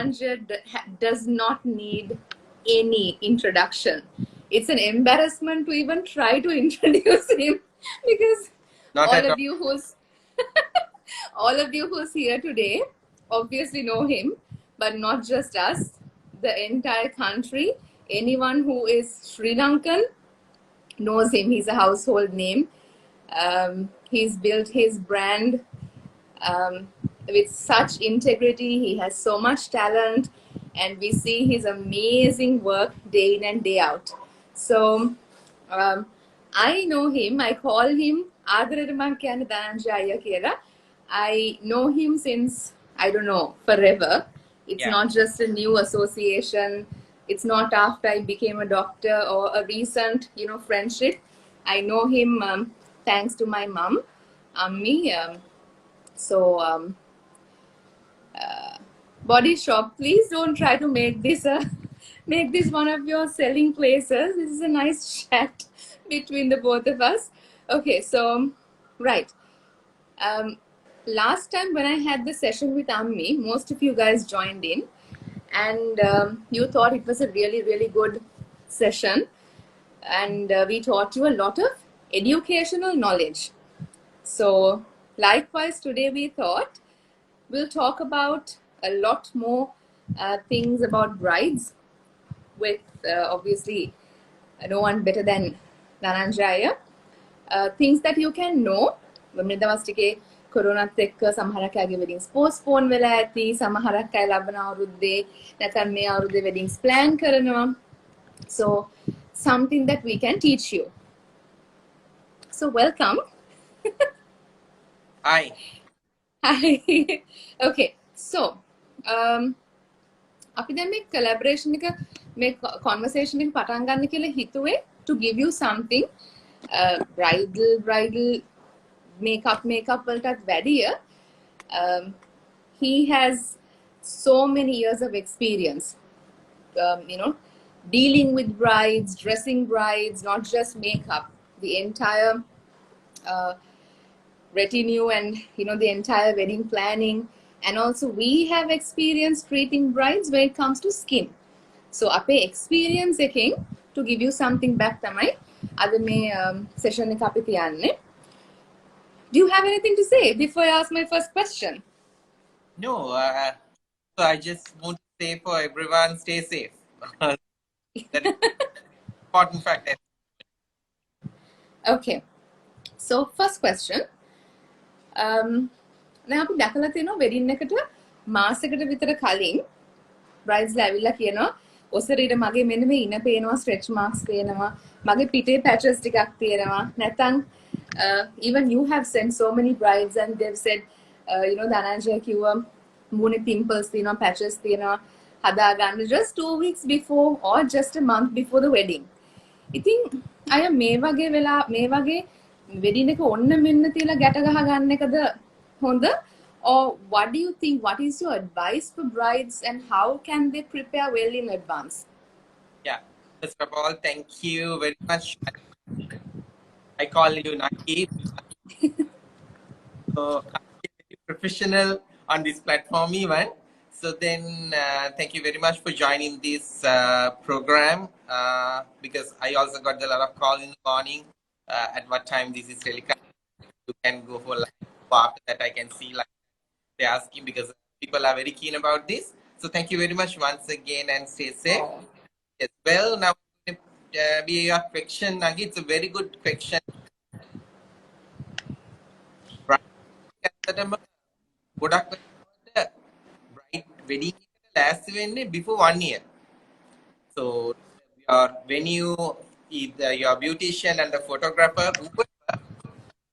Dhananjay does not need any introduction. It's an embarrassment to even try to introduce him because Not all at of all. you who's all of you who's here today obviously know him, but not just us, the entire country. Anyone who is Sri Lankan knows him. He's a household name. He's built his brand um, with such integrity. He has so much talent, and we see his amazing work day in and day out. So um, I know him. I call him Adaradaman Kyan Dhananjaya Kira. I know him since, I don't know, forever. It's Yeah. not just a new association. It's not after I became a doctor or a recent, friendship. I know him thanks to my mom, Ammi. So, Body Shop, please don't try to make this make this one of your selling places. This is a nice chat between the both of us. Okay, so right. Um, Last time when I had the session with Ammi, most of you guys joined in, and you thought it was a really, really good session, and we taught you a lot of educational knowledge. So, likewise, today we thought we'll talk about a lot more things about brides with obviously no one better than Dhananjaya. Things that you can know. මෙන්න දවස් ටිකේ කොරෝනාත් එක්ක සමහරක් අයගේ වෙඩින්ග්ස් postpone වෙලා ඇති, සමහරක් අය ලබන අවුරුද්දේ නැත්නම් මේ අවුරුද්දේ වෙඩින්ග්ස් ප්ලෑන් කරනවා. So something that we can teach you. So welcome. Hi. Hi. Okay. So අපි දැන් මේ collaboration එක මේ conversation එක පටන් ගන්න කියලා හිතුවේ to give you something bridal makeup වලටත් වැඩිය he has so many years of experience dealing with brides, dressing brides, not just makeup, the entire retinue and the entire wedding planning. And also we have experience treating brides when it comes to skin. So ape experience එකෙන් to give you something back තමයි අද මේ session එක අපි තියන්නේ. Do you have anything to say before I ask my first question? No, so I just want to say for everyone, stay safe. That is important fact. Okay. So first question. දැන් අපි දැකලා තියෙනවා wedding එකට මාසයකට විතර කලින් බ්‍රයිඩ්ස්ලා ඇවිල්ලා කියනවා ඔසරීට මගේ මෙන්න මේ ඉන පේනවා, ස්ට්‍රෙච් මාක්ස් පේනවා, මගේ පිටේ පැචස් ටිකක් තියෙනවා. නැත්නම් even you have sent so many brides and they've said Dhananjaya කිව්වා මූණේ pimples තියෙනවා, patches තියෙනවා, හදා ගන්න just 2 weeks before or just a month before the wedding. ඉතින් අය මේ වගේ වෙලා මේ වගේ වෙඩින් එක ඔන්න මෙන්න තියලා ගැට ගහ ගන්න එකද හොඳ? Or what do you think? What is your advice for brides and how can they prepare well in advance? Yeah. First of all, thank you very much. I call you Naki. So I'm very professional on this platform even. So then, thank you very much for joining this program because I also got a lot of call in the morning at what time this is really coming. You can go for live. After that, I can see like they're asking because people are very keen about this. So thank you very much once again and stay safe. Oh. Yes. Well, now be your question, Nagi. It's a very good question. ගොඩක් bright wedding එකට ලෑස්ති වෙන්නේ before 1 year. So your venue, either your beautician and the photographer,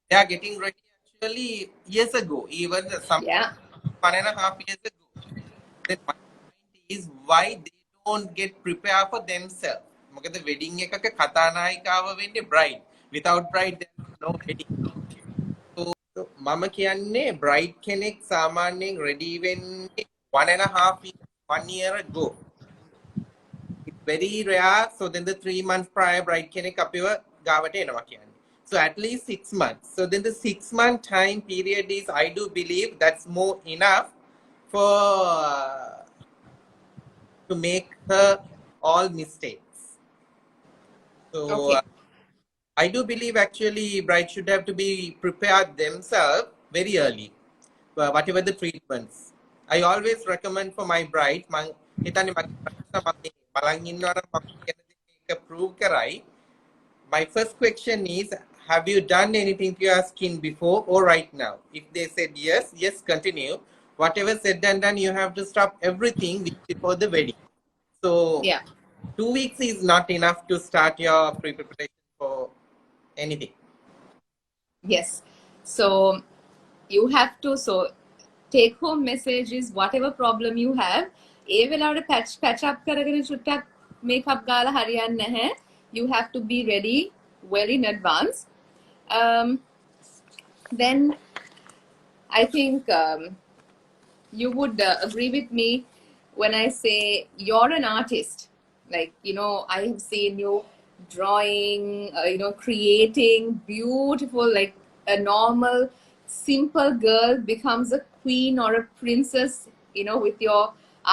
they are getting ready actually years ago, even some 1.5 years ago. Then my point is why they don't get prepared for themselves. මොකද wedding එකක කතානායිකාව වෙන්නේ bride. Without bride there is no wedding. මම කියන්නේ bride කෙනෙක් සාමාන්‍යයෙන් ready වෙන්නේ 1 year ago. It's very rare. So then the 3 months prior bride කෙනෙක් අපිව ගාවට එනවා කියන්නේ. So at least 6 months. So then the 6-month time period is, I do believe that's more enough for to make her all mistakes. So Okay. I do believe actually brides should have to be prepared themselves very early, whatever the treatments. I always recommend for my bride, හිතන්නේ මගේ brides මම බලන් ඉන්නවා නම් මම කියන දේ මේක prove කරයි. My first question is, have you done anything to your skin before or right now? If they said yes, yes, continue. Whatever said and done, you have to stop everything before the wedding. So Yeah. 2 weeks is not enough to start your pre-preparation for anything. Yes. So you have to, so take home message is whatever problem you have, ඒ වෙලාවට patch up කරගෙන චුට්ටක් makeup ගාලා හරියන්නේ නැහැ. You have to be ready well in advance. Then I think you would agree with me when I say you're an artist. Like, you know, I have seen you drawing, you know, creating beautiful, like a normal, simple girl becomes a queen or a princess, you know, with your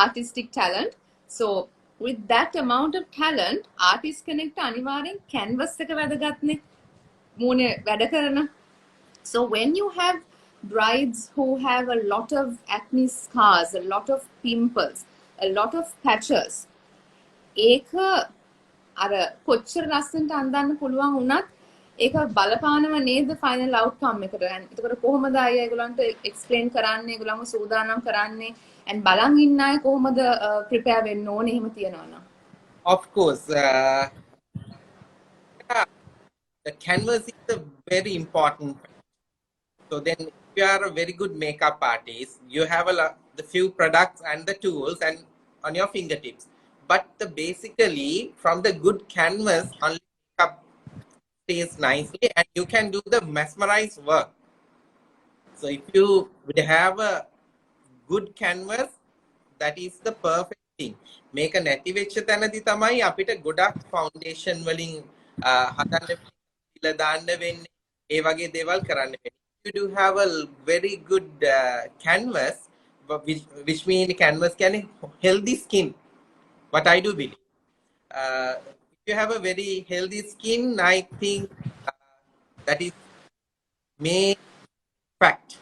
artistic talent. So, with that amount of talent, artist connect අනිවාර්යෙන් canvas එක වැදගත්නේ. මූණේ වැඩ කරන. So when you have brides who have a lot of acne scars, a lot of pimples, a lot of patches, ඒක අර කොච්චර ලස්සනට අඳන්න පුළුවන් වුණත් ඒක බලපානව නේද ෆයිනල් අවුට්කම් එකට. එතකොට කොහොමද අය ඒගොල්ලන්ට එක්ස්ප්ලেইন කරන්නේ, ඒගොල්ලන්ව සූදානම් කරන්නේ, and බලන් ඉන්න අය කොහොමද ප්‍රිපෙයාර් වෙන්න ඕනේ එහෙම තියනවා නම්. Of course, the canvas is a very important. So then, if you are a very good makeup artist, you have the few products and the tools and on your fingertips. But basically, from the good canvas, only makeup stays nicely, and you can do the mesmerized work. So if you would have a good canvas, that is the perfect thing. මේක නැති වෙච්ච තැනදී තමයි අපිට ගොඩක් foundation වලින් හදන්න ඉල දාන්න වෙන්නේ. ඒ වගේ දේවල් කරන්න වෙන්නේ. You do have a very good canvas, which means canvas කියන්නේ healthy skin. What I do believe. If you have a very healthy skin, I think that is main fact.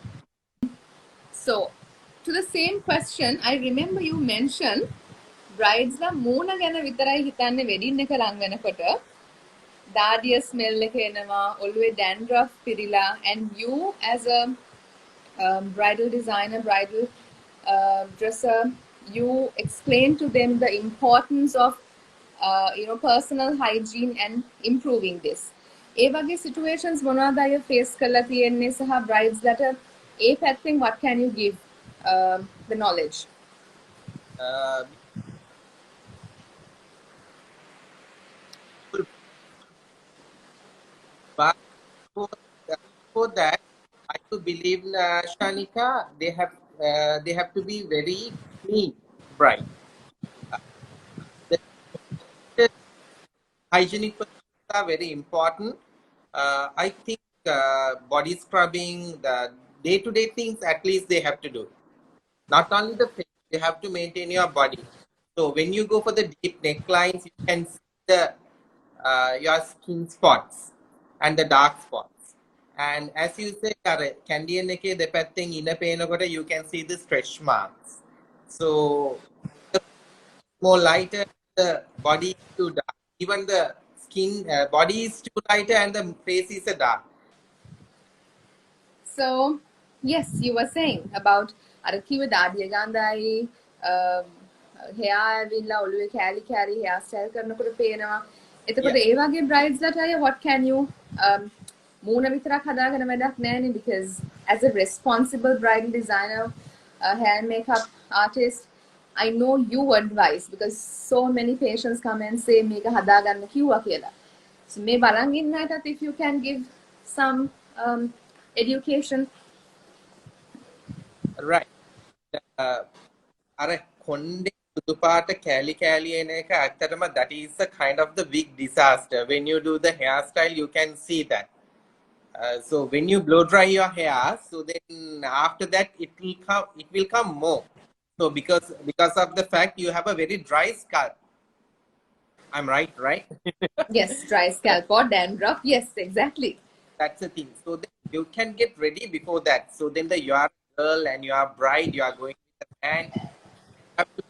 So, to the same question, I remember you mentioned brides la මූණ ගැන විතරයි හිතන්නේ wedding එක ලඟ වෙනකොට. දාඩිය smell එක එනවා, ඔළුවේ dandruff පිරිලා, and you as a bridal designer, bridal dresser, you explain to them the importance of you know, personal hygiene and improving this. ඒ වගේ situations මොනවද අය face කරලා තියෙන්නේ සහ brides ලට ඒ පැත්තෙන් what can you give the knowledge? But for that, I do believe, Shanika, they have to be very clean, bright. The hygienic procedures are very important. I think body scrubbing, the day-to-day things, at least they have to do. Not only the face, you have to maintain your body. So when you go for the deep necklines, you can see your skin spots and the dark spots. And as you say, Candian එකේ දෙපැත්තෙන් ඉන පේනකොට you can see the stretch marks. So the more lighter, the body is too dark. Even the skin, body is too lighter and the face is dark. So, yes, you were saying about අර කිව්ව දාඩිය ගඳයි, hair ඇවිල්ලා ඔළුවේ කෑලි කෑලි hair style කරනකොට පේනවා. එතකොට ඒ වගේ brides ලට අය what can you මූණ විතරක් හදාගෙන වැඩක් නැහැනේ, because as a responsible bridal designer, hair and makeup artist, I know you advise, because so many patients come and say මේක හදාගන්න කිව්වා කියලා. So මේ බලන් ඉන්න අයටත් if you can give some education. Right. අර කොණ්ඩේ සුදු පාට කෑලි කෑලි එන එක ඇත්තටම that is a kind of the big disaster. When you do the hairstyle, you can see that. So when you blow dry your hair, so then after that it will come more. So because of the fact you have a very dry scalp. I'm right, right? Yes, dry scalp or dandruff. Yes, exactly. That's the thing. So then you can get ready before that. So then you are a girl and you are bride, you are going with a man. You have to be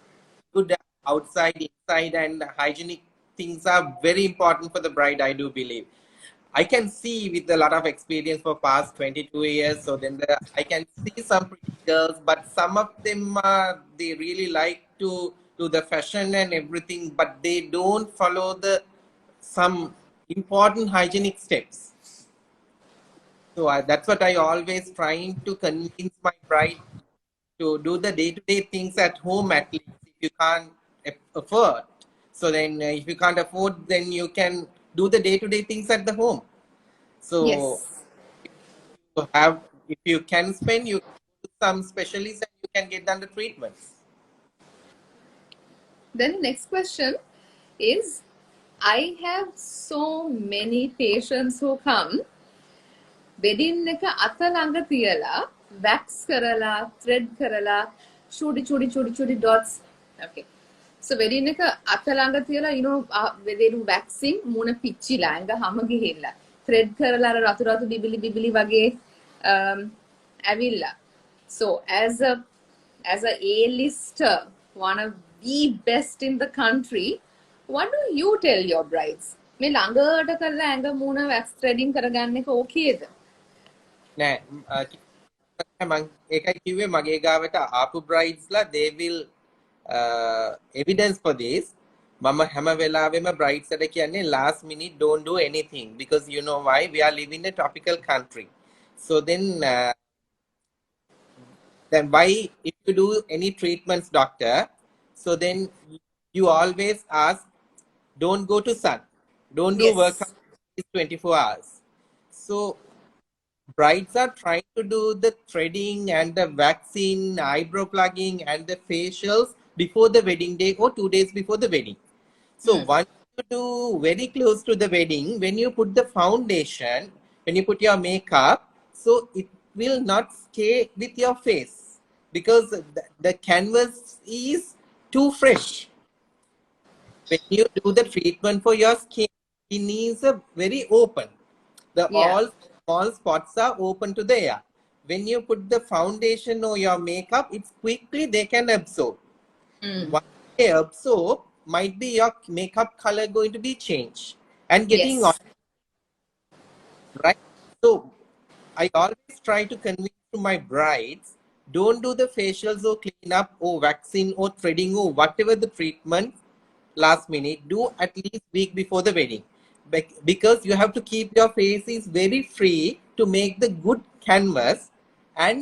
good outside, inside, and hygienic things are very important for the bride, I do believe. I can see with a lot of experience for past 22 years. So then I can see some pretty girls, but some of them they really like to do the fashion and everything, but they don't follow the some important hygienic steps. So that's what I always trying to convince my bride to do the day-to-day things at home at least if you can't afford. So then if you can't afford, then you can do the day-to-day things at the home. So Yes. to have, if you can spend, you go to some specialists and you can get done the treatments. Then the next question is, I have so many patients who come wedding එක අත ළඟ තියලා wax කරලා thread කරලා චුඩි dots. Okay, so wedding එක අත ළඟ තියලා they do waxing මුණ පිච්චිලා ඇඟ හැම ගිහිල්ලා thread කරලා අර රතු රතු බිබිලි වගේ ඇවිල්ලා. So as a A-lister, one of the best in the country, what do you tell your brides? මේ ළඟට කරලා ඇඟ මූණ wax threading කරගන්න එක ඕකේද? නෑ මම ඒකයි කිව්වේ මගේ ගාවට ආපු බ්‍රයිඩ්ස්ලා they will evidence for this. මම හැම වෙලාවෙම බ්‍රයිඩ්ස් එකට කියන්නේ last minute don't do anything because you know why, we are living in a tropical country. So then why if you do any treatments, doctor, so then you always ask don't go to sun, don't do Yes. workout 24 hours. So brides are trying to do the threading and the waxing, eyebrow plugging and the facials before the wedding day or 2 days before the wedding. So once you do very close to the wedding, when you put the foundation, when you put your makeup, so it will not stay with your face because the canvas is too fresh. When you do the treatment for your skin is very open. The Yeah. all small spots are open to the air. When you put the foundation or your makeup, it's quickly they can absorb. Once they absorb, might be your makeup color going to be changed and getting Yes. on, right? So I always try to convince to my brides, don't do the facials or cleanup or waxing or threading or whatever the treatment last minute. Do at least week before the wedding, because you have to keep your face is very free to make the good canvas. And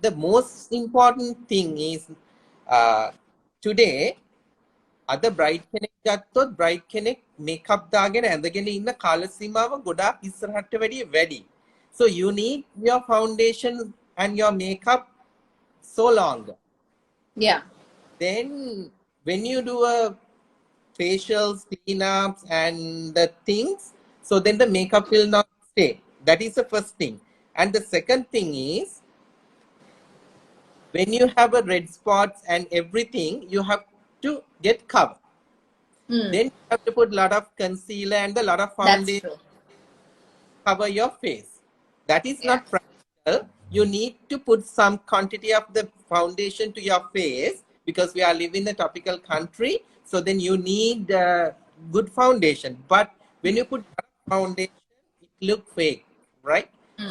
the most important thing is today අද bright කෙනෙක් ගත්තොත් bright කෙනෙක් makeup දාගෙන ඇඳගෙන ඉන්න කාල සීමාව ගොඩාක් ඉස්සරහට වැඩිය වැඩි. So you need your foundation and your makeup so long. Yeah. Then when you do a facials, cleanups and the things, so then the makeup will not stay. That is the first thing. And the second thing is, when you have a red spots and everything, you have to get covered. Then you have to put a lot of concealer and a lot of foundation cover your face. That is not practical. You need to put some quantity of the foundation to your face because we are living in a tropical country. So then you need good foundation. But when you put foundation, it looks fake, right?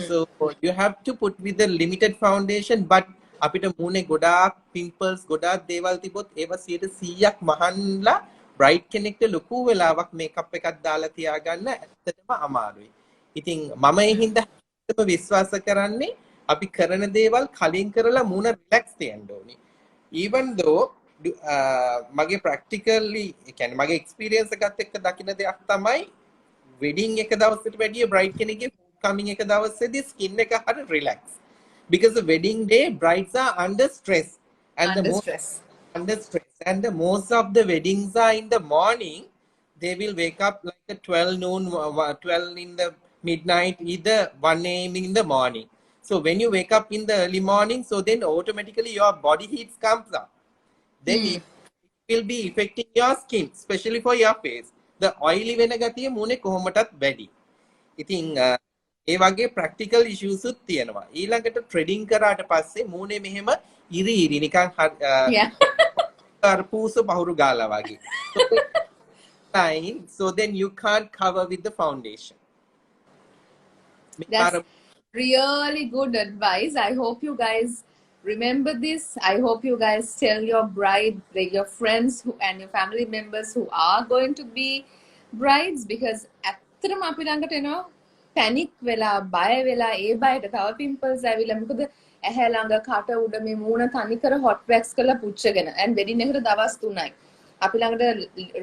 So you have to put with the limited foundation. But අපිට මූණේ ගොඩාක් pimples ගොඩාක් දේවල් තිබොත් ඒවා 100%ක් මහන්ලා bright කෙනෙක්ට ලොකු වෙලාවක් makeup එකක් දාලා තියාගන්න ඇත්තටම අමාරුයි. ඉතින් මම ඒ හින්දා විශ්වාස කරන්නේ අපි කරන දේවල් කලින් කරලා මූණ රිලැක්ස් තියන්න ඕනේ. Even though මගේ practically කියන්නේ මගේ experience එකත් එක්ක දකින්න දෙයක් තමයි wedding එක දවසට වැඩිය බ්‍රයිඩ් කෙනෙක්ගේ coming එක දවසේදී skin එක හරිය relax. Because the wedding day, brides are under stress. And Under the most stress. under stress. And the most of the weddings are in the morning. They will wake up like at 12 noon, 12 in the midnight, either 1 a.m. in the morning. So when you wake up in the early morning, so then automatically your body heat comes up. then it will be affecting your skin, especially for your face. The oily වෙන ගතිය මූණේ කොහොමටත් වැඩි. ඉතින් ඒ වගේ practical issues උත් තියෙනවා. ඊළඟට ට්‍රෙඩින් කරාට පස්සේ මූණේ මෙහෙම ඉරි ඉරි නිකන් Yeah. අර පූස පහුරු ගාලා වගේ. So then you can't cover with the foundation. That's really good advice. I hope you guys remember this. I hope you guys tell your bride, like your friends and your family members who are going to be brides, because ඇත්තටම අපි ළඟට එනවා panic වෙලා බය වෙලා ඒ බයට තව pimples ඇවිල්ලා මොකද ඇහැ ළඟ කට උඩ මේ මූණ තනිකර hot wax කරලා පුච්චගෙන and wedding එකට දවස් 3යි. අපි ළඟට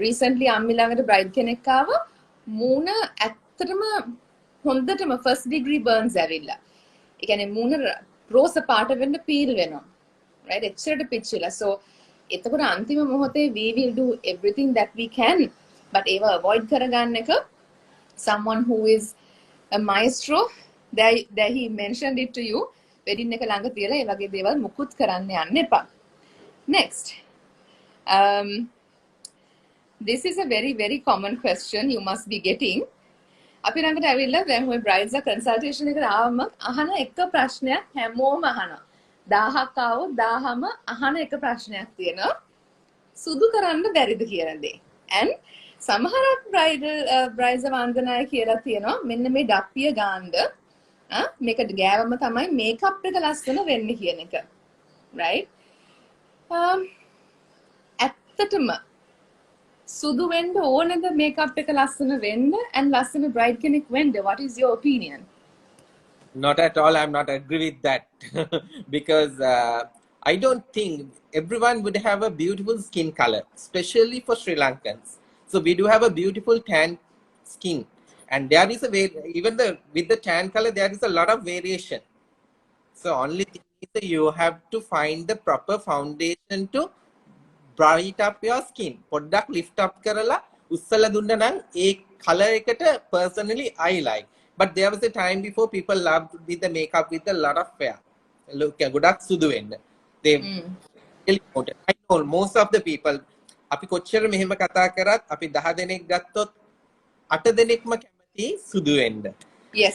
recently අම්මි ළඟට bride කෙනෙක් ආවා මූණ ඇත්තටම හොඳටම first degree burns ඇවිල්ලා. ඒ කියන්නේ මූණ රෝස පාට වෙන්න පීල් වෙනවා. right? එච්චරට පිච්චිලා. so එතකොට අන්තිම මොහොතේ we will do everything that we can, but ඒව avoid කරගන්න එක someone who is a maestro, there he mentioned it to you. wedding එක ළඟ තියලා ඒ වගේ දේවල් මුකුත් කරන්න යන්න එපා. next, this is a very very common question you must be getting. අපි ළඟට ඇවිල්ලා දැන් ඔය බ්‍රයිඩ්ස්ලා කන්සල්ටේෂන් එකට ආවම අහන එක ප්‍රශ්නයක් හැමෝම අහනවා. 1000ක් ආවොත් 1000ම අහන එක ප්‍රශ්නයක් තියෙනවා. සුදු කරන්න බැරිද කියන දේ. and සමහරක් බ්‍රයිඩ්ස් වන්දනාය කියලා තියෙනවා මෙන්න මේ ඩප්පිය ගාන්න මේක ගෑවම තමයි මේකප් එක ලස්සන වෙන්නේ කියන එක. right? ඇත්තටම සුදු වෙන්න ඕනද මේකප් එක ලස්සන වෙන්න and ලස්සන bride කෙනෙක් වෙන්න? what is your opinion? Not at all. I'm not agree with that because I don't think everyone would have a beautiful skin color, especially for Sri Lankans. So we do have a beautiful tan skin, and there is a way even with the tan color there is a lot of variation. So only thing is that you have to find the proper foundation to bright up your skin. පොඩ්ඩක් lift up කරලා උස්සලා දුන්න නම් ඒ color එකට personally I like. But there was a time before people loved with the makeup with a lot of hair. Look, ගොඩක් සුදු වෙන්න. They really wanted. I know most of the people අපි කොච්චර මෙහෙම කතා කරත් අපි 10 දෙනෙක් ගත්තොත් 8 දෙනෙක්ම කැමති සුදු වෙන්න. Yes.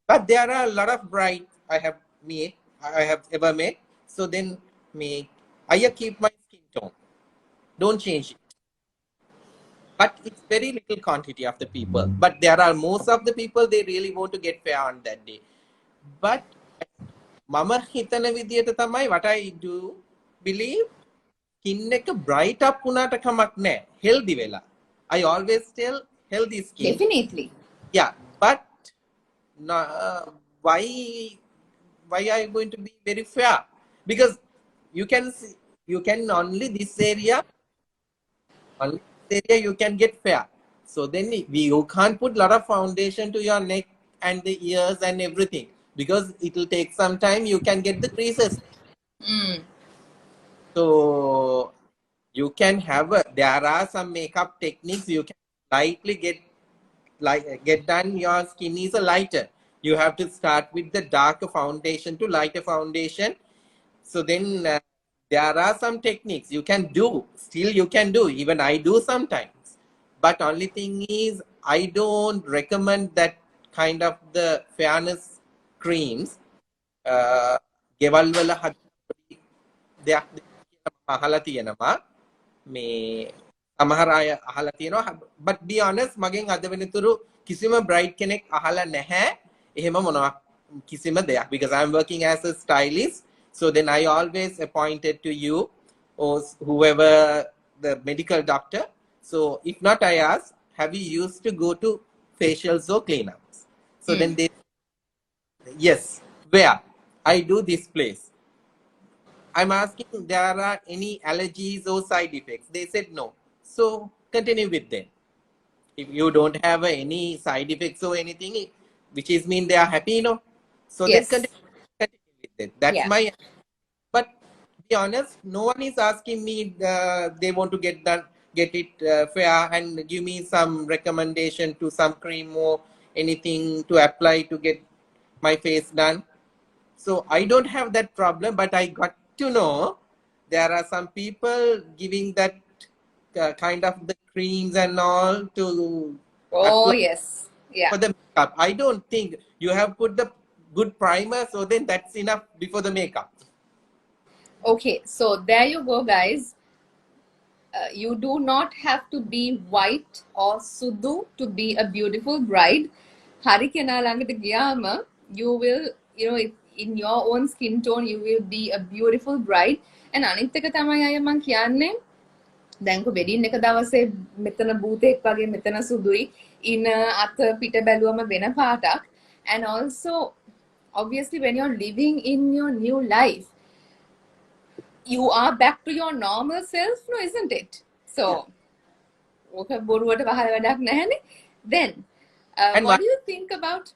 But there are a lot of brides I have ever met. So then I keep my skin tone. Don't change it. But it's very little quantity of the people. But there are most of the people they really want to get fair on that day. But mama hitana vidiyata thamai what I do believe skin එක bright up වුණාට කමක් නැහැ. healthy වෙලා. I always tell healthy skin. Definitely. Yeah, but why are you going to be very fair? Because you can see, you can only this area you can get fair. So then you can't put a lot of foundation to your neck and the ears and everything because it will take some time. You can get the creases. So you can have there are some makeup techniques you can lightly get done. Your skin is a lighter. You have to start with the darker foundation to lighter foundation. So then there are some techniques you can do. Still you can do. Even I do sometimes. But only thing is I don't recommend that kind of the fairness creams. ගෙවල් වල දෙයක් අහලා තියෙනවා මේ සමහර අය අහලා තියෙනවා but be honest මගෙන් අද වෙනතුරු කිසිම bright කෙනෙක් අහලා නැහැ එහෙම මොනවා කිසිම දෙයක් because I am working as a stylist. So then I always appointed to you or whoever the medical doctor. So if not, I ask, have you used to go to facials or cleanups? So then they, yes, where? I do this place. I'm asking, there are any allergies or side effects? They said no. So continue with them. If you don't have any side effects or anything, which is mean they are happy, no? So Yes. then continue with it. That's my. But to be honest, no one is asking me. They want to get it fair and give me some recommendation to some cream or anything to apply to get my face done. So I don't have that problem. But I got to know there are some people giving that kind of the creams and all to Oh, apply yes. Yeah. for the makeup. I don't think you have put the good primer, so then that's enough before the makeup. Okay, so there you go, guys. You do not have to be white or sudu to be a beautiful bride. Hari kena langata giyama, you will, in your own skin tone, you will be a beautiful bride. And අනිත් එක තමයි අය මං කියන්නේ දැන් කො wedding එක දවසේ මෙතන බූතෙක් වගේ මෙතන සුදුයි ඉන අත පිට බැලුවම වෙන පාටක්. And also, obviously, when you're living in your new life, you are back to your normal self, no, isn't it? So, okay, බොරුවට වහල වැඩක් නැහැනේ. Then, And what do you think about?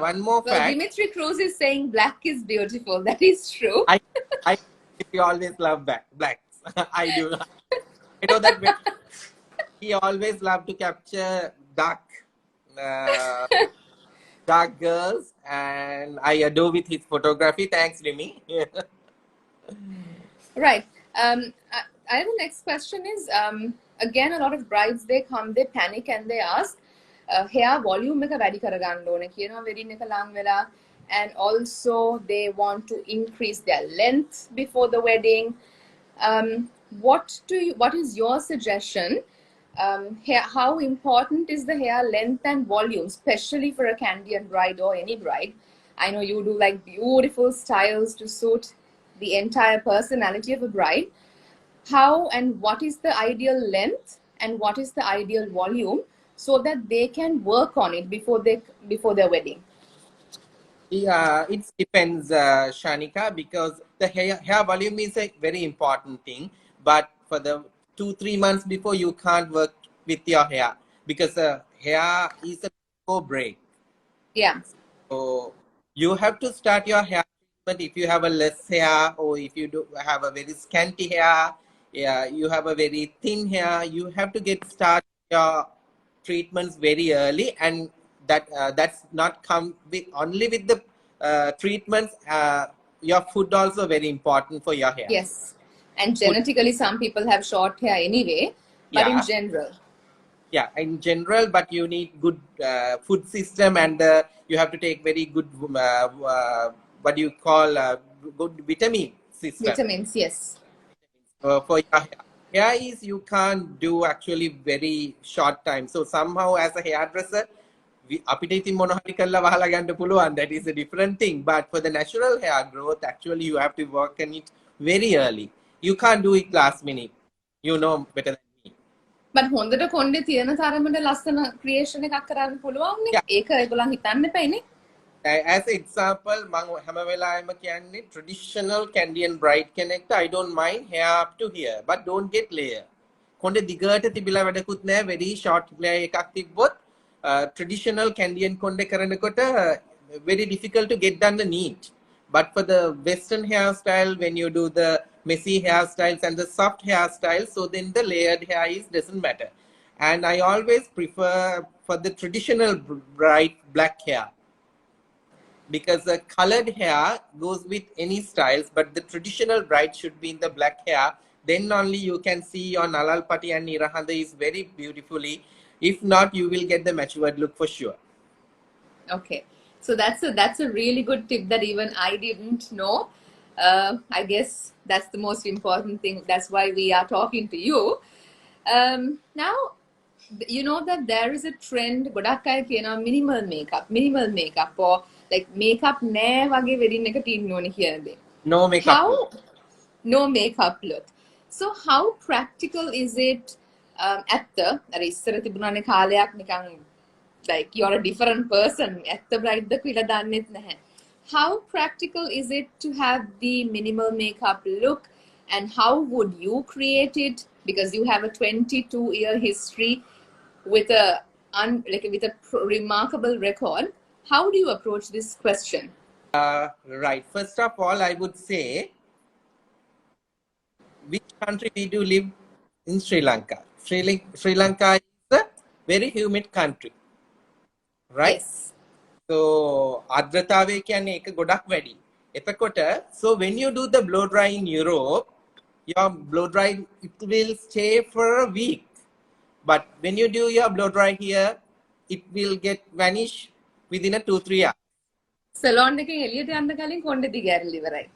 one more Well, fact. Dimitri Cruz is saying black is beautiful. That is true. I always love blacks. I do. I know that he always loved to capture uh, dark girls, and I adore with his photography. Thanks, Remy. Right. I have the next question is again, a lot of brides, they come, they panic and they ask hair volume එක වැඩි කරගන්න ඕනේ කියනවා wedding එක ලං වෙලා, and also they want to increase their length before the wedding. What is your suggestion? How important is the hair length and volume, especially for a Canadian bride or any bride? I know you do like beautiful styles to suit the entire personality of a bride. How and what is the ideal length and what is the ideal volume so that they can work on it before their wedding? Yeah, it depends, Shanika, because the hair volume is a very important thing. But for the 2-3 months before, you can't work with your hair because hair is a break. Yeah. So you have to start your hair treatment if you have a less hair, or if you do have a very scanty hair, yeah, you have a very thin hair, you have to get started your treatments very early, and that's not come with only with the treatments. Your food also very important for your hair. Yes. And genetically, some people have short hair anyway, but in general. Yeah, in general, but you need good food system, and you have to take very good what do you call good vitamin system. Vitamins, yes. For your hair is you can't do actually very short time. So somehow as a hairdresser, that is a different thing. But for the natural hair growth, actually you have to work on it very early. You can't do it last minute. You know better than me. But හොඳට කොණ්ඩේ තියෙන තරමට ලස්සන creation එකක් කරන්න පුළුවන් නේ. ඒක ඒගොල්ලන් හිතන්න එපයිනේ. As an example, මම හැම වෙලාවෙම කියන්නේ traditional Canadian bride කෙනෙක්ට I don't mind hair up to here, but don't get layer. කොණ්ඩේ දිගට තිබිලා වැඩකුත් නැහැ, very short layer එකක් තිබ්බොත් traditional Canadian කොණ්ඩේ කරනකොට very difficult to get done the neat. But for the Western hairstyle, when you do the messy hairstyles and the soft hairstyles, so then the layered hair doesn't matter. And I always prefer for the traditional bright black hair, because the colored hair goes with any styles, but the traditional bride should be in the black hair. Then only you can see your Nalalpati and Nirahanda is very beautifully. If not, you will get the matured look for sure. Okay, so that's a really good tip that even I didn't know. I guess that's the most important thing. That's why we are talking to you. Now, you know that there is a trend, ගොඩක් අය කියනවා minimal makeup or like makeup නෑ වගේ wedding එකට ඉන්න ඕනේ කියන දේ. No makeup. No makeup look. So how practical is it ඇත්ත අර ඉස්සර තිබුණානේ කාලයක් නිකන් like you're a different person ඇත්ත bride ද කියලා දන්නෙත් නැහැ. How practical is it to have the minimal makeup look, and how would you create it, because you have a 22-year history with a remarkable record? How do you approach this question? Right. First of all, I would say, which country we do live in? Sri Lanka. Sri Lanka is a very humid country, right? Yes. So ආර්ද්‍රතාවය කියන්නේ ඒක ගොඩක් වැඩි. එතකොට so when you do the blow dry in Europe, your blow dry, it will stay for a week. But when you do your blow dry here, it will get vanish within a 2-3 hours. Salon එකෙන් එළියට යන්න කලින් කොණ්ඩේ දිගෑරලා ඉවරයි.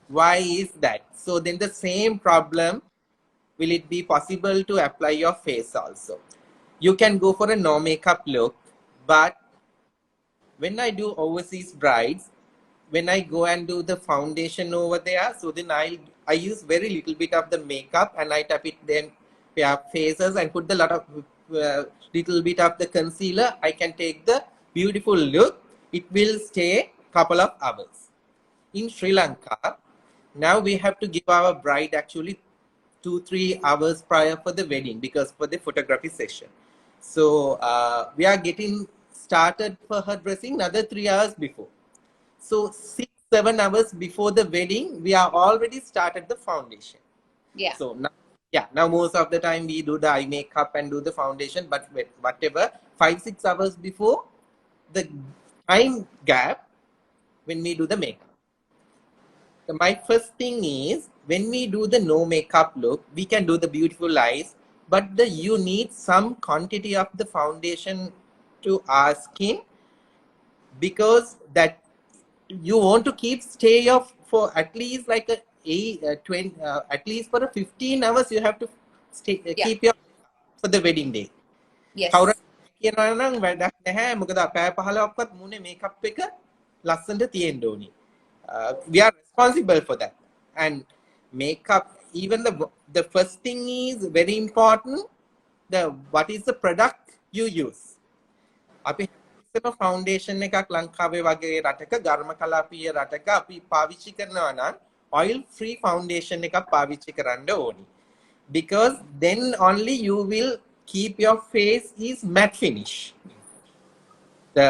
Why is that? So then the same problem, will it be possible to apply your face also? You can go for a no makeup look, but when I do overseas brides, when I go and do the foundation over there, so then I use very little bit of the makeup and I tap it then their faces and put the lot of little bit of the concealer. I can take the beautiful look. It will stay couple of hours. In Sri Lanka, now we have to give our bride actually 2-3 hours prior for the wedding because for the photography session. So we are getting started for her dressing another 3 hours before. So 6-7 hours before the wedding, we are already started the foundation. Yeah. So now most of the time we do the eye makeup and do the foundation, but whatever 5-6 hours before the time gap when we do the makeup. So my first thing is when we do the no makeup look, we can do the beautiful eyes, but you need some quantity of the foundation to our skin because that you want to stay off for at least like at least for a 15 hours you have to stay keep your for the wedding day. Yes. කියනවා නම් වැඩක් නැහැ මොකද පැය 15ක්වත් මුනේ makeup එක ලස්සනට තියෙන්න ඕනි. We are responsible for that. And makeup, even the first thing is very important, what is the product you use. අපි foundation එකක් ලංකාවේ වගේ රටක ගර්ම කලාපීය රටක අපි පාවිච්චි කරනවා නම් oil free foundation එකක් පාවිච්චි කරන්න ඕනි. Because then only you will keep your face is matte finish. The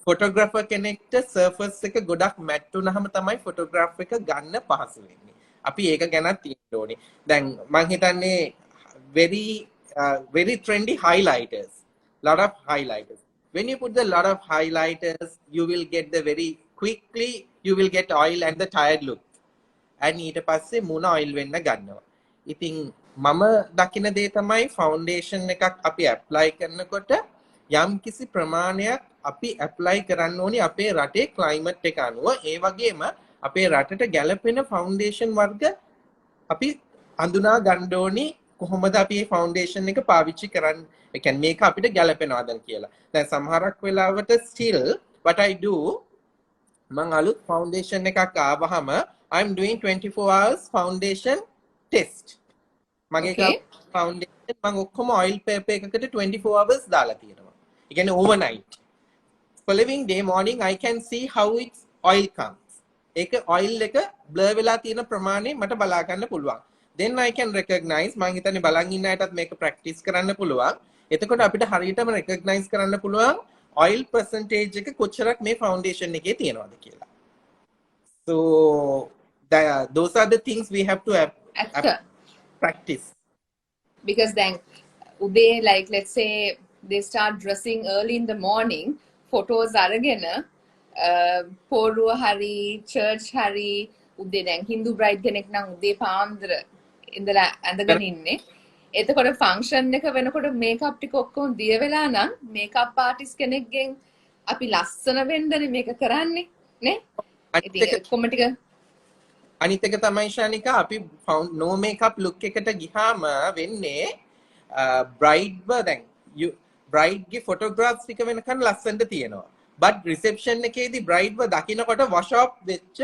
photographer කෙනෙක්ට surface එක ගොඩක් matte වුණාම තමයි photograph එක ගන්න පහසු වෙන්නේ. අපි ඒක ගැනත් තියෙන්න ඕනේ. දැන් මම හිතන්නේ very trendy highlighters. Lot of highlighters. When you put the lot of highlighters, you will get the very quickly you will get oil and the tired look. And ඊට පස්සේ මුණ oil වෙන්න ගන්නවා. ඉතින් මම දකින දේ තමයි foundation එකක් අපි apply කරනකොට යම් කිසි ප්‍රමාණයක් අපි apply කරන්න ඕනි අපේ රටේ climate එක අනුව. ඒ වගේම අපේ රටට ගැලපෙන foundation වර්ග අපි හඳුනා ගන්න ඕනි කොහොමද අපි මේ foundation එක පාවිච්චි කරන්නේ. ඒ කියන්නේ මේක අපිට ගැලපෙනවද කියලා. දැන් සමහරක් වෙලාවට still what I do මම අලුත් foundation එකක් ආවහම I'm doing 24 hours foundation test. මගේ foundation මම ඔක්කොම oil paper එකකට 24 hours දාලා තියෙනවා. ඒ කියන්නේ overnight. Following day morning I can see how its oil comes. ඒක oil එක blur වෙලා තියෙන ප්‍රමාණය මට බලා ගන්න පුළුවන්. Then I can recognize මම හිතන්නේ බලන් ඉන්න අයටත් මේක practice කරන්න පුළුවන්. එතකොට අපිට හරියටම recognize කරන්න පුළුවන් oil percentage එක කොච්චරක් මේ foundation එකේ තියෙනවද කියලා. So those are the things we have to practice. Because then they like let's say they start dressing early in the morning, photos අරගෙන පොරුව හරි church හරි උදේ දැන් Hindu bride කෙනෙක් නම් උදේ පාන්දර ඉඳලා ඇඳගෙන ඉන්නේ. එතකොට ෆන්ක්ෂන් එක වෙනකොට මේකප් ටික ඔක්කොම දිය වෙලා නම් මේකප් ආටිස්ට් කෙනෙක්ගෙන් අපි ලස්සන වෙන්නනේ මේක කරන්නේ නේ? ඉතින් කොහොම ටික අනිත් එක තමයි ශානිකා අපි no makeup look එකට ගියාම වෙන්නේ bride දැන් bride ගේ photographs ටික වෙනකන් ලස්සනට තියෙනවා. but reception එකේදී bride දකින්නකොට wash off වෙච්ච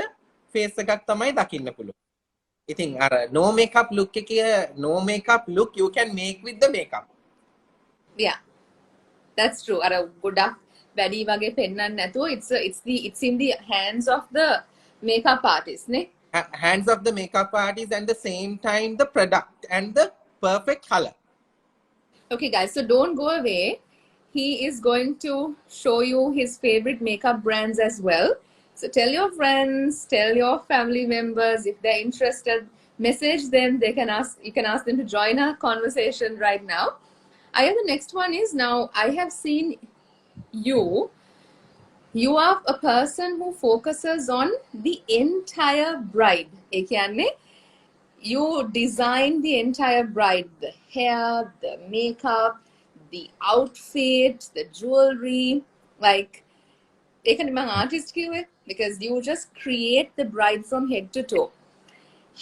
face එකක් තමයි දකින්න පුළුවන්. ඉතින් අර no makeup look එකේ no makeup look you can make with the makeup. Yeah, that's true. අර ගොඩක් වැඩි වගේ පෙන්නන්න නැතුව it's in the hands of the makeup artist නේ? Hands of the makeup artist and the same time the product and the perfect color. Okay guys, so don't go away. He is going to show you his favorite makeup brands as well. So tell your friends, tell your family members if they're interested, message them. You can ask them to join our conversation right now. The next one is now I have seen you are a person who focuses on the entire bride. you design the entire bride, the hair, the makeup, the outfit, the jewelry. Like, an artist because you just create the bride from head to toe.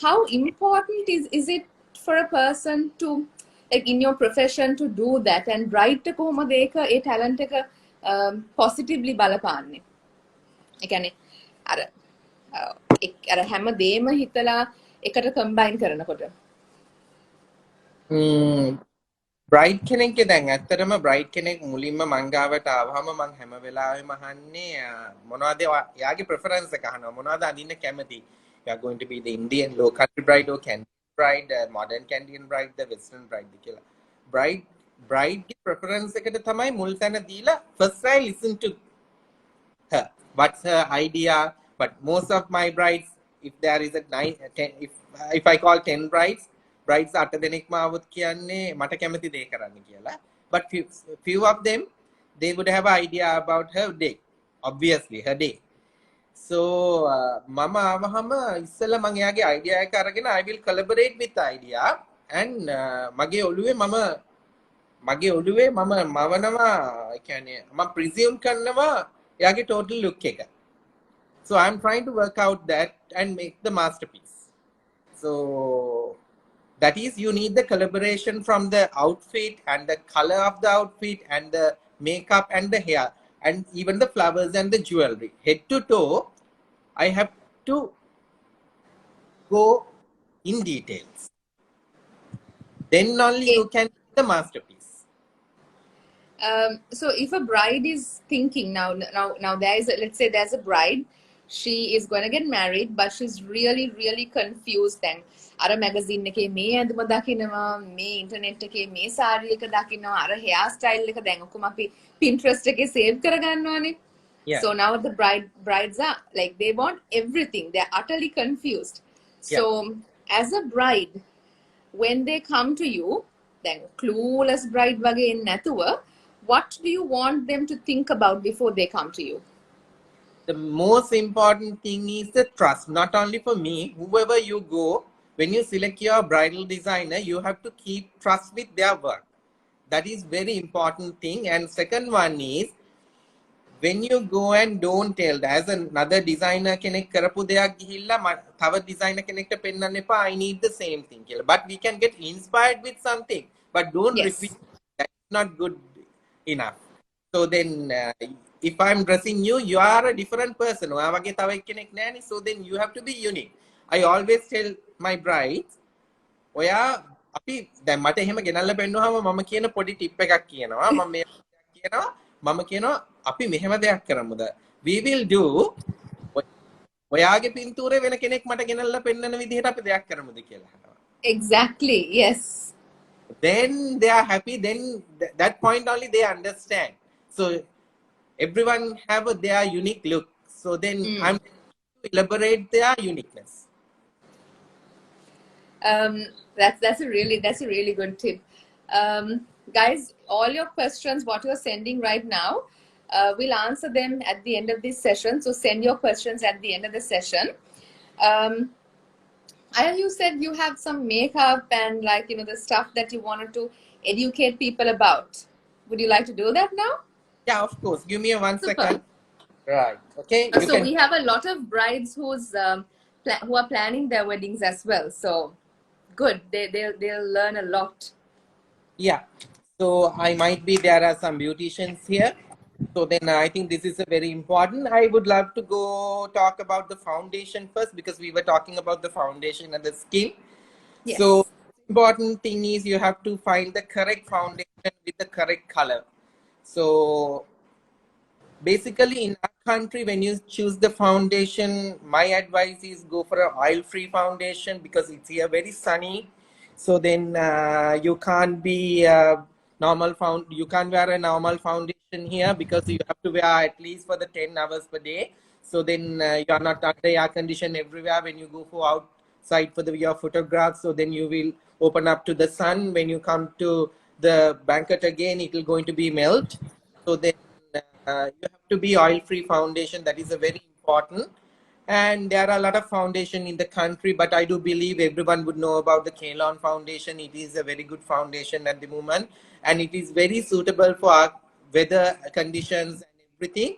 How important is it for a person to, like, in your profession, to do that? And bride te කොහොමද ඒක ඒ talent එක positively බලපාන්නේ? ඒ කියන්නේ අර අර හැම දෙයක්ම හිතලා එකට combine කරනකොට. බ්‍රයිඩ් කෙනෙක්ගේ දැන් ඇත්තටම බ්‍රයිඩ් කෙනෙක් මුලින්ම මං ගාවට ආවහම මං හැම වෙලාවෙම අහන්නේ මොනවද එයාගේ ප්‍රෙෆරන්ස් එක අහනවා මොනවද අඳින්න කැමති. You are going to be the Indian low country bride or Canadian bride, modern Canadian bride, the Western bride කියලා. Bride ගේ preference එකට තමයි මුල් තැන දීලා first I listen to her. What's her idea? But most of my brides, if there is a 9, 10, if I call 10 brides 8 දෙනෙක්ම આવොත් කියන්නේ මට කැමති දේ කරන්න කියලා. But few of them, they would have an idea about her day. Obviously, her day. So, මම ආවහම ඉස්සෙල්ලා මම එයාගේ idea එක අරගෙන I will collaborate with the idea and මගේ ඔළුවේ මම මවනවා කියන්නේ මම presume කරනවා එයාගේ total look එක. So I'm trying to work out that and make the masterpiece. So that is, you need the collaboration from the outfit and the color of the outfit and the makeup and the hair and even the flowers and the jewelry. Head to toe, I have to go in details. Then only you can do the masterpiece. So if a bride is thinking now there is let's say there's a bride, she is going to get married, but she's really confused. Then අර magazine එකේ මේ ඇඳුම දකින්නවා, මේ internet එකේ මේ saree එක දකින්නවා, අර hair style එක දැන් ඔක්කොම අපි Pinterest එකේ save කරගන්නවානේ. Yeah. So now the brides are like, they want everything. They're utterly confused. So as a bride, when they come to you, then clueless bride වගේ නැතුව, what do you want them to think about before they come to you? The most important thing is the trust. Not only for me, whoever you go, when you select your bridal designer, you have to keep trust with their work. That is very important thing. And second one is, when you go and don't tell, as another designer කෙනෙක් කරපු දෙයක් ගිහිල්ලා තව designer කෙනෙක්ට පෙන්නන්න එපා, I need the same thing කියලා. But we can get inspired with something, but don't repeat. That's not good enough. So then if I'm dressing you, you are a different person. ඔයා වගේ තව එක්කෙනෙක් නෑනේ. So then you have to be unique. I always tell my brides, ඔයා අපි දැන් මට එහෙම ගෙනල්ලා පෙන්නුවාම මම කියන පොඩි ටිප් එකක් කියනවා. මම මේ කියනවා මම කියනවා අපි මෙහෙම දෙයක් කරමුද? We will do ඔයාගේ පින්තූරේ වෙන කෙනෙක් මට ගෙනල්ලා පෙන්නන විදිහට අපි දෙයක් කරමුද කියලා අහනවා. Exactly. Yes. Then they are happy. Then that point only they understand. So everyone have their unique look. So then I'm to elaborate their uniqueness. That's a really good tip. Guys, all your questions, what you're sending right now, we'll answer them at the end of this session. So send your questions at the end of the session. You said you have some makeup and the stuff that you wanted to educate people about. Would you like to do that now? Yeah, of course. Give me a 1 Super. second. Right. Okay. So we have a lot of brides who are planning their weddings as well. So good. They'll learn a lot. Yeah. So I might be, there are some beauticians here. So then I think this is a very important. I would love to go talk about the foundation first, because we were talking about the foundation and the skin. Yes. So important thing is you have to find the correct foundation with the correct color. So basically in our country, when you choose the foundation, my advice is go for an oil-free foundation, because it's here very sunny. So then you can't be you can't wear a normal foundation here, because you have to wear at least for the 10 hours per day. So then you are not under air condition everywhere when you go for outside for your photographs. So then you will open up to the sun. When you come to the banquet again, it will going to be melt. So then you have to be oil-free foundation. That is a very important. And there are a lot of foundation in the country, but I do believe everyone would know about the Kalon Foundation. It is a very good foundation at the moment, and it is very suitable for our weather conditions and everything.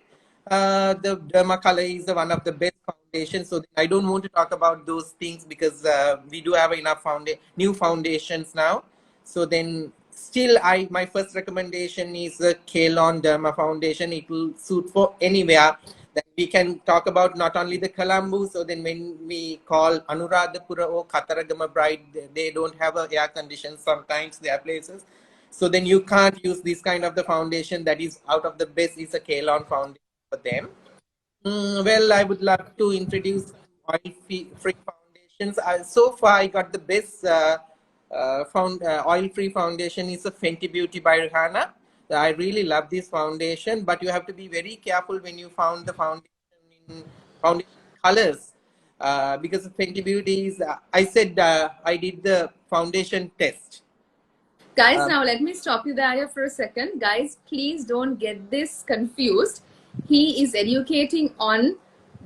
The Dermacolor is one of the best foundations, so I don't want to talk about those things because we do have enough new foundations now. So then still my first recommendation is the Kalon Derma Foundation. It will suit for anywhere. Then we can talk about not only the Colombo. So then when we call Anuradhapura or Kataragama Bride, they don't have a air condition sometimes their places. So then you can't use this kind of the foundation that is out of the best is a Kalon foundation for them. Well, I would love to introduce oil-free foundations. So far, I got the best oil-free foundation is a Fenty Beauty by Rihanna. I really love this foundation, but you have to be very careful when you found the foundation colors because Fenty Beauty is. I said I did the foundation test. Guys, now let me stop you there for a second. Guys, please don't get this confused. He is educating on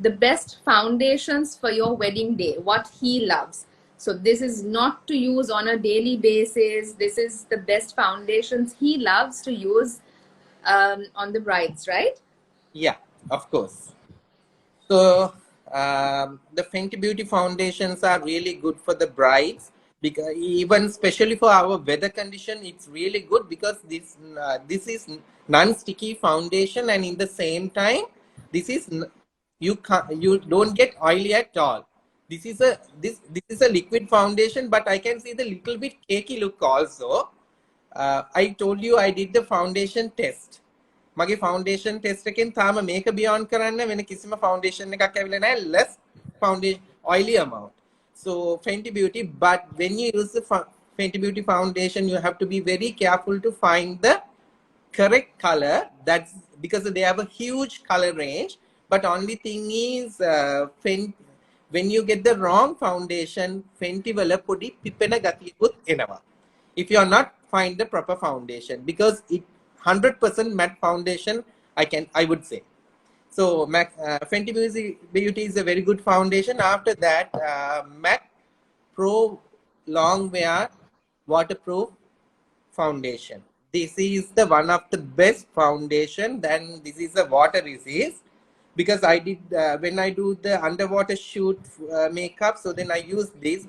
the best foundations for your wedding day, what he loves. So this is not to use on a daily basis. This is the best foundations he loves to use on the brides, right? Yeah, of course. So the Fenty Beauty foundations are really good for the brides because even especially for our weather condition, it's really good because this is non-sticky foundation, and in the same time, this is you don't get oily at all. This is a liquid foundation, but I can see the little bit cakey look also. I told you I did the foundation test. මගේ foundation test එකෙන් තාම මේක බියොන්ඩ් කරන්න වෙන කිසිම foundation එකක් ඇවිල්ලා නැහැ less foundation oily amount. So Fenty Beauty, but when you use the Fenty Beauty foundation, you have to be very careful to find the correct color. That's because they have a huge color range. But only thing is, when you get the wrong foundation, Fenty වල පොඩි පිපෙන ගතියකුත් එනවා. If you are not find the proper foundation, because it 100% matte foundation, I would say. So Fenty Beauty is a very good foundation. After that, MAC Pro Long Wear Waterproof Foundation. This is the one of the best foundation. Then this is a water resist because I did when I do the underwater shoot makeup. So then I use this.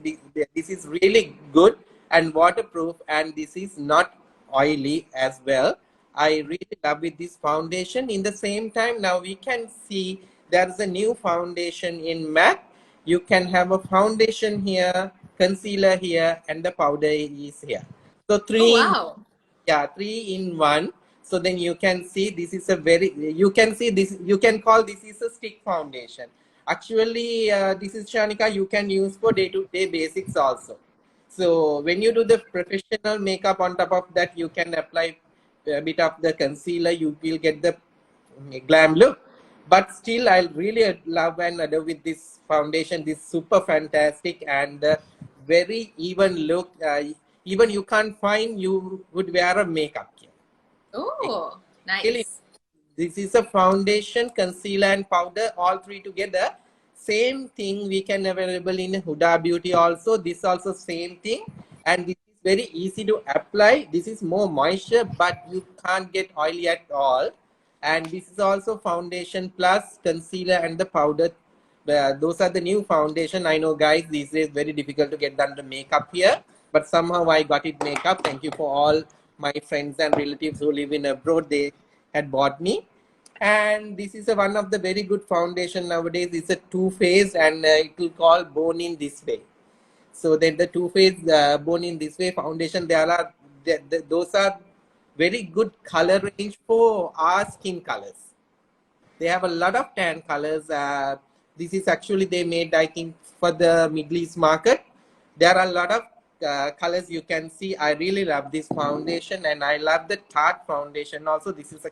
This is really good and waterproof, and this is not oily as well. I really love with this foundation. In the same time, now we can see there's a new foundation in MAC. You can have a foundation here, concealer here, and the powder is here. So three in one. So then you can see this is a you can call this is a stick foundation. Actually, this is Shanika, you can use for day-to-day basics also. So when you do the professional makeup on top of that, you can apply a bit of the concealer, you will get the glam look. But still, I really love and adore with this foundation. This super fantastic and very even look. Even you can't find you would wear a makeup here. Oh, nice. Really, this is a foundation, concealer, and powder, all three together. Same thing we can available in Huda Beauty also. This also same thing, and this is very easy to apply. This is more moisture, but you can't get oily at all. And this is also foundation plus concealer and the powder. Those are the new foundation. I know, guys, these days very difficult to get done the makeup here, but somehow I got it makeup. Thank you for all my friends and relatives who live in abroad. They had bought me. And this is one of the very good foundation nowadays. It's a two-phase, and it will call Born in This Way. So then the two-phase Born in This Way foundation, those are very good color range for our skin colors. They have a lot of tan colors. This is actually they made, I think, for the Middle East market. There are a lot of colors you can see. I really love this foundation, and I love the Tarte foundation also. This is a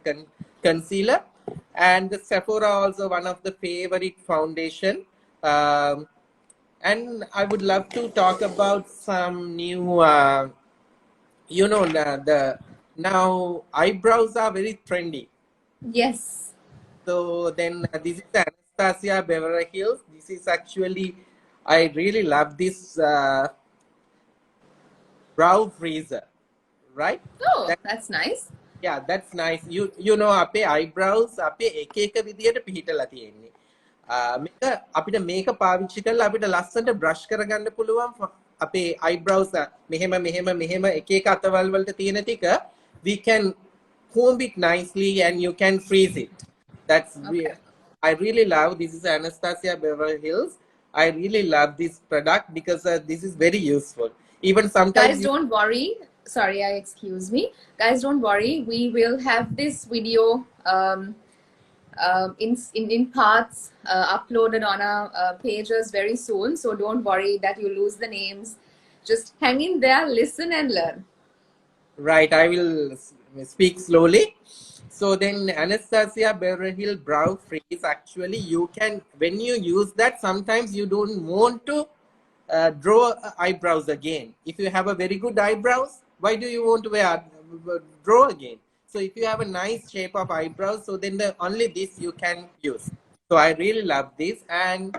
concealer, and the Sephora also one of the favorite foundation. And I would love to talk about some new, now eyebrows are very trendy. Yes. So then this is the Anastasia Beverly Hills. This is actually, I really love this brow freezer, right? Oh, that's nice. Yeah, that's nice. You know අපේ eyebrows අපේ එක එක විදියට පිහිටලා තියෙන්නේ. මේක අපිට මේක පාවිච්චි කරලා අපිට ලස්සනට brush කරගන්න පුළුවන් අපේ eyebrows මෙහෙම මෙහෙම මෙහෙම එක එක අතවල් වලට තියෙන ටික we can comb it nicely and you can freeze it. That's Okay. I really love this is Anastasia Beverly Hills. I really love this product because this is very useful. Even sometimes Guys, don't worry. Sorry, excuse me. Guys, don't worry. We will have this video in parts uploaded on our pages very soon. So don't worry that you lose the names. Just hang in there, listen and learn. Right, I will speak slowly. So then Anastasia Beverly Hills Brow Freeze, actually you can, when you use that, sometimes you don't want to draw eyebrows again. If you have a very good eyebrows, why do you want to draw again? So if you have a nice shape of eyebrows, so then only this you can use. So I really love this. And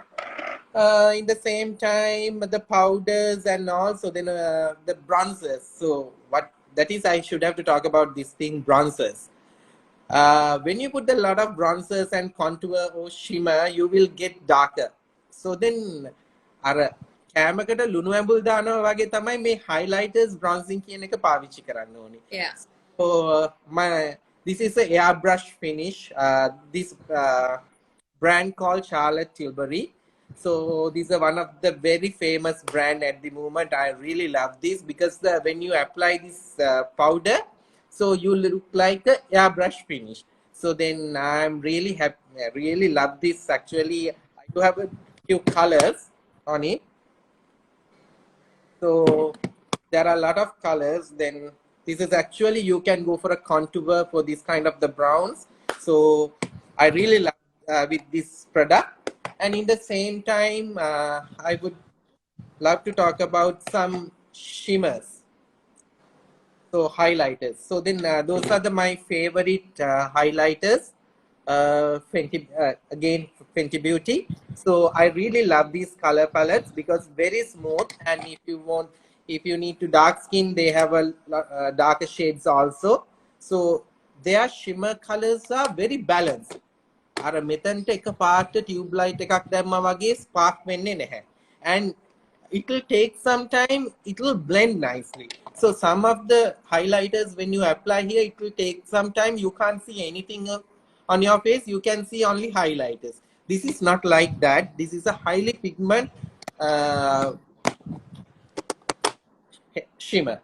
in the same time, the powders and also then the bronzers. So what that is, I should have to talk about this thing, bronzers. When you put a lot of bronzers and contour or shimmer, you will get darker. So then අර කෑමකට ලුණු ඇඹුල් දානවා වගේ තමයි මේ highlighters bronzing කියන එක පාවිච්චි කරන්න ඕනේ. Yeah. So this is a airbrush finish. This brand called Charlotte Tilbury. So these are one of the very famous brand at the moment. I really love this because when you apply this powder, so you look like a airbrush finish. So then I'm really happy. I really love this. Actually, I do have a few colors on it. So there are a lot of colors. Then this is actually, you can go for a contour for this kind of the browns. So I really love with this product. And in the same time, I would love to talk about some shimmers. So highlighters. So then those are my favorite highlighters. Again, Fenty Beauty. So I really love these color palettes because very smooth. And if you need to dark skin, they have a darker shades also. So their shimmer colors are very balanced. අර මෙතනට එක පාට tube light එකක් දැම්මා වගේ spark වෙන්නේ නැහැ. And it will take some time, it will blend nicely. So some of the highlighters, when you apply here, it will take some time. You can't see anything on your face. You can see only highlighters. This is not like that. This is a highly pigment shimmer.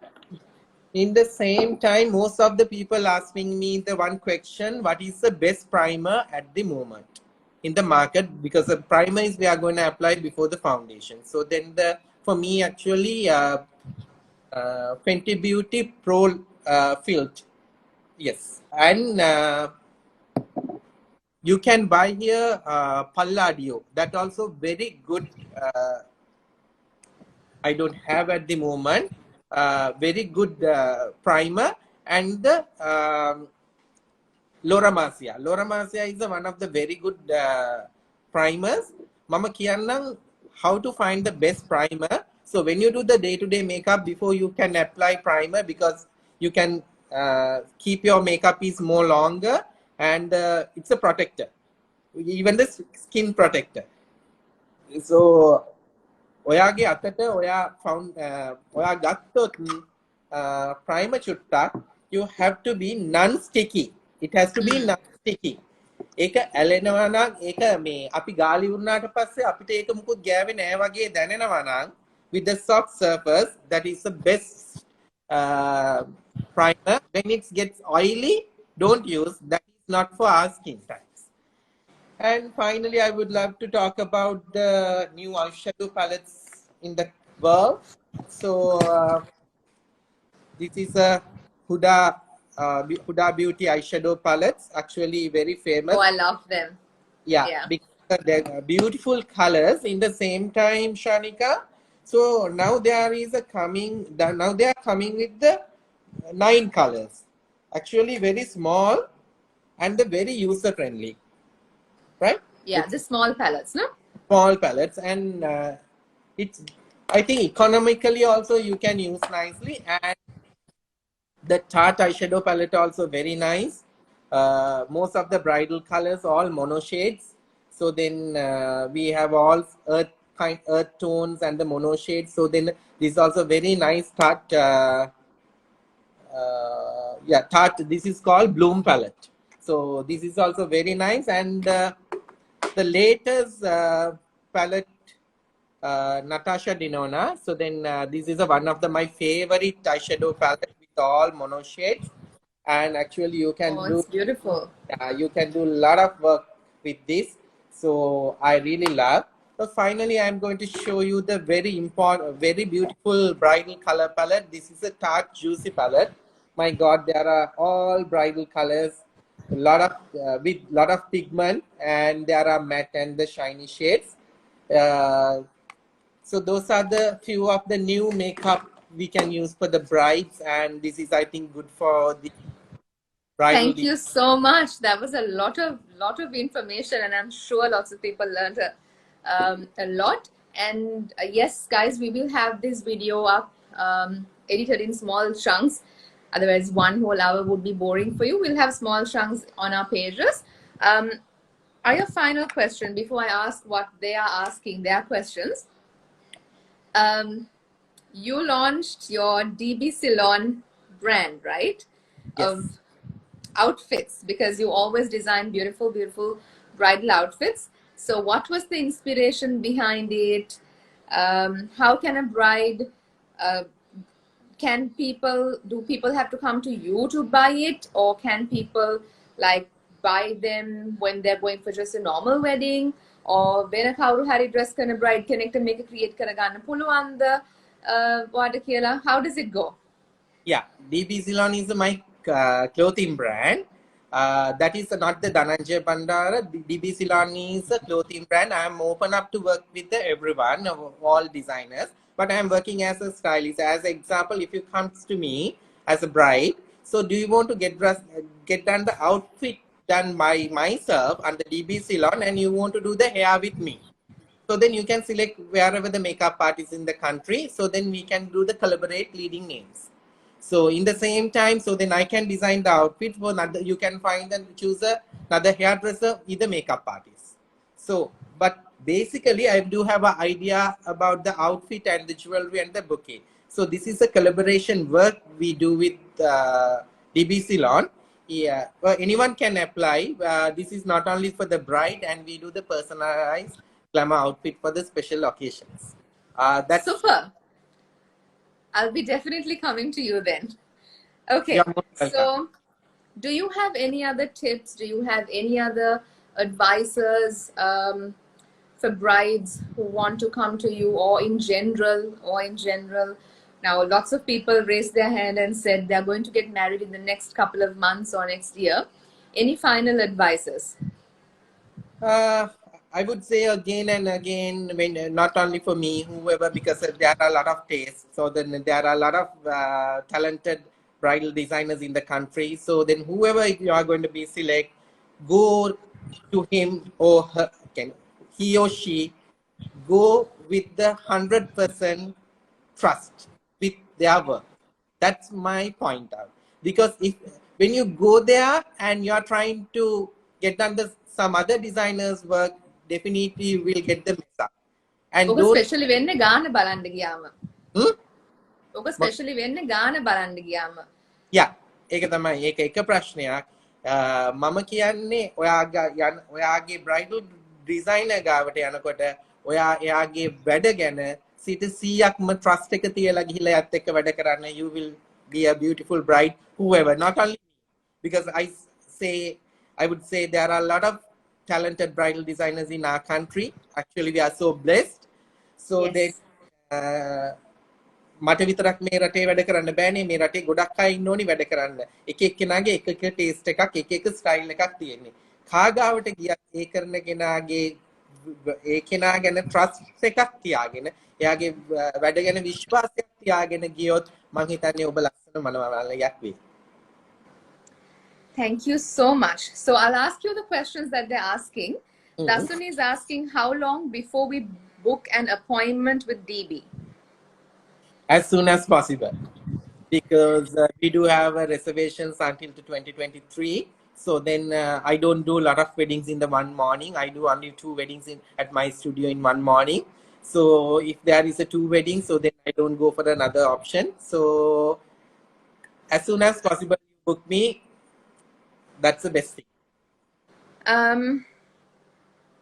In the same time, most of the people asking me the one question, what is the best primer at the moment in the market? Because the primer is we are going to apply before the foundation. So then for me actually Fenty Beauty Pro Filter. Yes. And you can buy here Palladio. That also very good. I don't have at the moment. Very good primer. And the Laura Mercier. Laura Mercier is one of the very good primers. Mama කියන්නම් how to find the best primer. So when you do the day-to-day makeup, before you can apply primer, because you can keep your makeup is more longer, and it's a protector, even the skin protector. So ඔයාගේ අතට ඔයා ගත්තොත් primer චුට්ටක්, you have to be non-sticky. It has to be non-sticky. ඒක ඇලෙනවා නම් ඒක මේ අපි ගාලි වුණාට පස්සේ අපිට ඒක මුකුත් ගෑවේ නැහැ වගේ දැනෙනවා නම්, with the soft surface, that is the best primer. When it gets oily, don't use. That is not for our skin types. And finally, I would love to talk about the new eyeshadow palettes in the world. So this is a Huda Beauty eyeshadow palettes, actually very famous. Oh, I love them. Yeah, Yeah. because they're beautiful colors in the same time, Shanika. So now there is now they are coming with the 9 colors. Actually very small and very user friendly, right? Yeah, the small palettes, no? Small palettes, and it's, I think, economically also you can use nicely. And the Tarte eyeshadow palette also very nice. Most of the bridal colors all mono shades. So then we have all earth tones and the mono shades. So then this is also very nice Tarte. Yeah, Tarte. This is called Bloom palette. So this is also very nice. And the latest palette, Natasha Denona. So then this is one of my favorite eyeshadow palette with all mono shades. And actually you Oh, can do it's beautiful. you can do a lot of work with this. So I really love. So finally I'm going to show you the very important, very beautiful bridal color palette. This is a Tarte Juicy palette. My God, there are all bridal colors, a lot of with lot of pigment, and there are matte and the shiny shades. Uh, so those are the few of the new makeup we can use for the brides, and this is, I think, good for the bridal. Thank you so much. That was a lot of information, and I'm sure lots of people learned a lot. And yes, guys, we will have this video up, edited in small chunks. Otherwise, one whole hour would be boring for you. We'll have small chunks on our pages. Are your final question before I ask what they are asking, their questions? You launched your DB Ceylon brand, right? Yes. Of outfits, because you always design beautiful bridal outfits. So what was the inspiration behind it? How can a bride, uh, do people have to come to you to buy it, or can people like buy them when they're going for just a normal wedding, or වෙන කවුරු හරි dress කරන bride කෙනෙක්ට මේක create කරගන්න පුළුවන්ද? ඔයාට කියලා, how does it go? Yeah, DB Ceylon is my clothing brand. That is not the Dhananjay Bandara. DB Ceylon is a clothing brand. I am open up to work with everyone, all designers. But I am working as a stylist. As an example, if you come to me as a bride, so do you want to get done the outfit done by myself under DB Ceylon, and you want to do the hair with me? So then you can select wherever the makeup artist in the country. So then we can do the collaborate leading names. So in the same time, so then I can design the outfit for another. You can find and choose another hairdresser, either makeup artist. So, but basically, I do have an idea about the outfit and the jewelry and the bouquet. So this is a collaboration work we do with DB Ceylon. Yeah, well, anyone can apply. This is not only for the bride, and we do the personalized glamour outfit for the special occasions. That's Super. I'll be definitely coming to you then. Okay, You're most welcome. so do you have any other tips? Do you have any other advices for brides who want to come to you, or in general? Now, lots of people raised their hand and said they're going to get married in the next couple of months or next year. Any final advices? I would say again and again, when not only for me, whoever, because there are a lot of tastes. So then there are a lot of talented bridal designers in the country. So then whoever you are going to be select, go to him or her, he or she, go with the 100% trust with their work. That's my point out. Because if when you go there and you are trying to get under some other designer's work, definitely you will get the mix up. And ඔක don't, specially වෙන්නේ ගාන බලන්න ගියාම. hmm? ඔක specially වෙන්නේ ගාන බලන්න ගියාම. Yeah, ඒක තමයි ඒක එක ප්‍රශ්නයක්. මම කියන්නේ ඔයාගේ bridal designer ගාවට යනකොට ඔයා එයාගේ වැඩ ගැන 100%ක්ම trust එක තියලා ගිහිල්ලා යත් එක්ක වැඩ කරන්න, you will be a beautiful bride, whoever, not only me. Because I would say there are a lot of talented bridal designers in our country. Actually, we are so blessed. So Yes. then මට විතරක් මේ රටේ වැඩ කරන්න බෑනේ, මේ රටේ ගොඩක් අය ඉන්න ඕනි වැඩ කරන්න. එක එක්කෙනාගේ එක එක ටේස්ට් එකක්, එක එක ස්ටයිල් එකක් තියෙන්නේ. කාගාවට ගියත් ඒ කරන කෙනාගේ ඒ කෙනා ගැන ට්‍රස්ට් එකක් තියාගෙන, එයාගේ වැඩ ගැන විශ්වාසයක් තියාගෙන ගියොත් මං හිතන්නේ ඔබ ලස්සන මනමාලයක් වෙයි. Thank you so much. So I'll ask you the questions that they're asking. Mm. Dasun is asking how long before we book an appointment with DB? As soon as possible, because we do have reservations until to 2023. So then I don't do a lot of weddings in the one morning. I do only 2 weddings at my studio in one morning. So if there is a 2 weddings, so then I don't go for another option. So as soon as possible, you book me. That's the best thing. Um,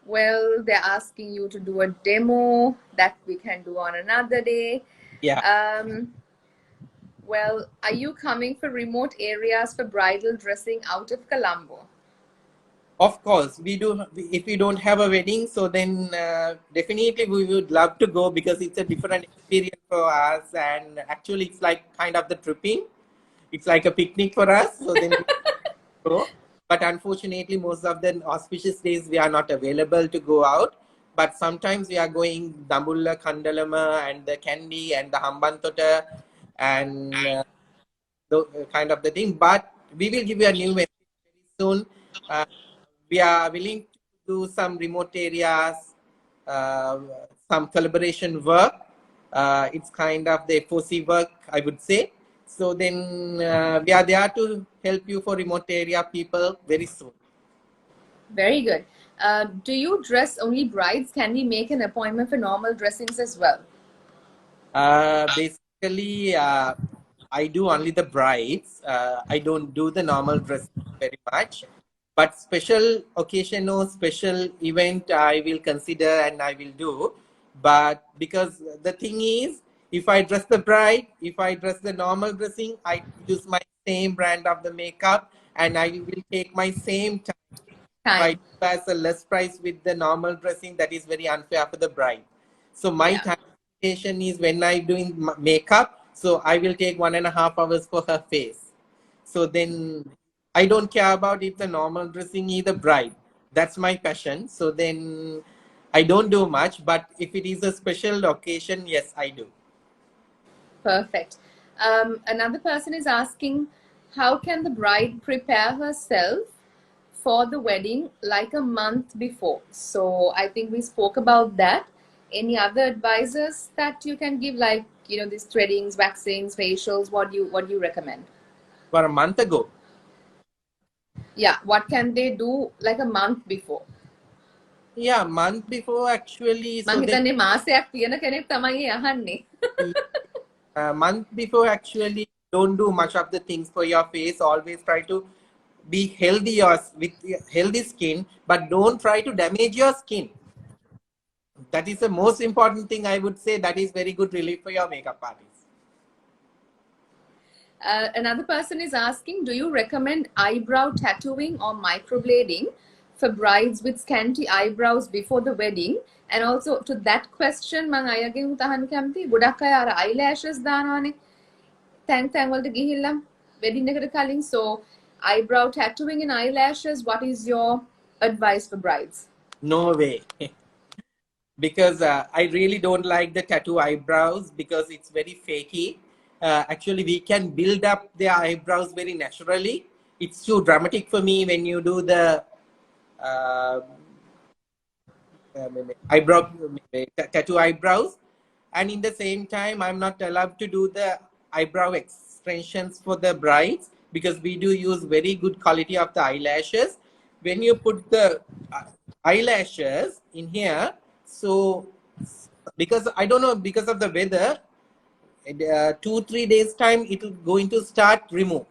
well, they're asking you to do a demo that we can do on another day. Yeah. Well, are you coming for remote areas for bridal dressing out of Colombo? Of course, we do. If we don't have a wedding, so then definitely we would love to go because it's a different experience for us. And actually, it's like kind of the tripping. It's like a picnic for us. So then we go. But unfortunately, most of the auspicious days we are not available to go out. But sometimes we are going Dambulla, Kandalama, and the Kandy and the Hambantota, and kind of the thing. But we will give you a new message very soon. Uh, we are willing to do some remote areas, uh, some collaboration work. It's kind of the FOC work, I would say. So then we are there to help you for remote area people very soon. Very good. Do you dress only brides? Can we make an appointment for normal dressings as well? Basically, I do only the brides. I don't do the normal dress very much. But special occasion or special event, I will consider and I will do. But because the thing is, if I dress the bride, if I dress the normal dressing, I use my same brand of the makeup and I will take my same time. If I Time. do as a less price with the normal dressing, that is very unfair for the bride. So my Yeah. time limitation is when I'm doing makeup, so I will take 1.5 hours for her face. So then I don't care about if the normal dressing is the bride. That's my passion. So then I don't do much, but if it is a special occasion, yes, I do. Perfect. Another person is asking, how can the bride prepare herself for the wedding like a month before? So I think we spoke about that. Any other advices that you can give, like these threadings, waxings, facials? What do you recommend? For a month ago, Yeah, what can they do like a month before? yeah, month before actually. මං So then හිතන්නේ මාසයක් තියෙන කෙනෙක් තමයි ඒ අහන්නේ. a month before actually don't do much of the things for your face. Always try to be healthy or with healthy skin, but don't try to damage your skin. That is the most important thing I would say. That is very good relief for your makeup artist. Another person is asking, do you recommend eyebrow tattooing or microblading for brides with scanty eyebrows before the wedding? And also to that question, මං අයගෙන් උතහන් කැමති ගොඩක් අය අර eyelashes දානවානේ. තැන් වලට ගිහිල්ලා wedding එකට කලින්. So eyebrow tattooing and eyelashes, what is your advice for brides? No way. Because I really don't like the tattoo eyebrows because it's very fakey. Actually, we can build up the eyebrows very naturally. It's too dramatic for me when you do the uh, eyebrow tattoo eyebrows, and in the same time I'm not allowed to do the eyebrow extensions for the brides because we do use very good quality of the eyelashes. When you put the eyelashes in here, so because I don't know, because of the weather, 2-3 days time it will going to start remove,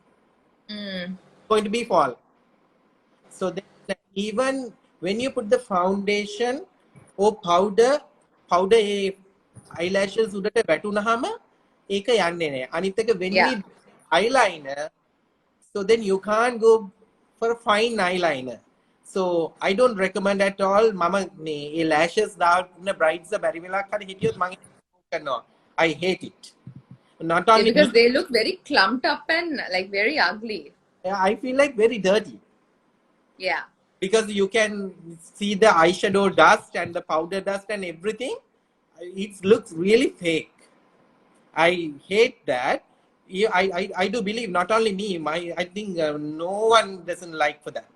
going to be fall. So then even when you put the foundation or powder eyelashes උඩට වැටුනහම ඒක යන්නේ නැහැ. අනිත් එක when we Yeah. eyeliner, so then you can't go for a fine eyeliner. So I don't recommend at all. මම මේ ඒ lashes දාන්න brides බැරි වෙලාවක් හරි හිටියොත් මම කරනවා. I hate it. Not Yeah, only because me, they look very clumped up and like very ugly. I feel like very dirty. Yeah. Because you can see the eyeshadow dust and the powder dust and everything. It looks really fake. I hate that. I do believe not only me, I think no one doesn't like for that.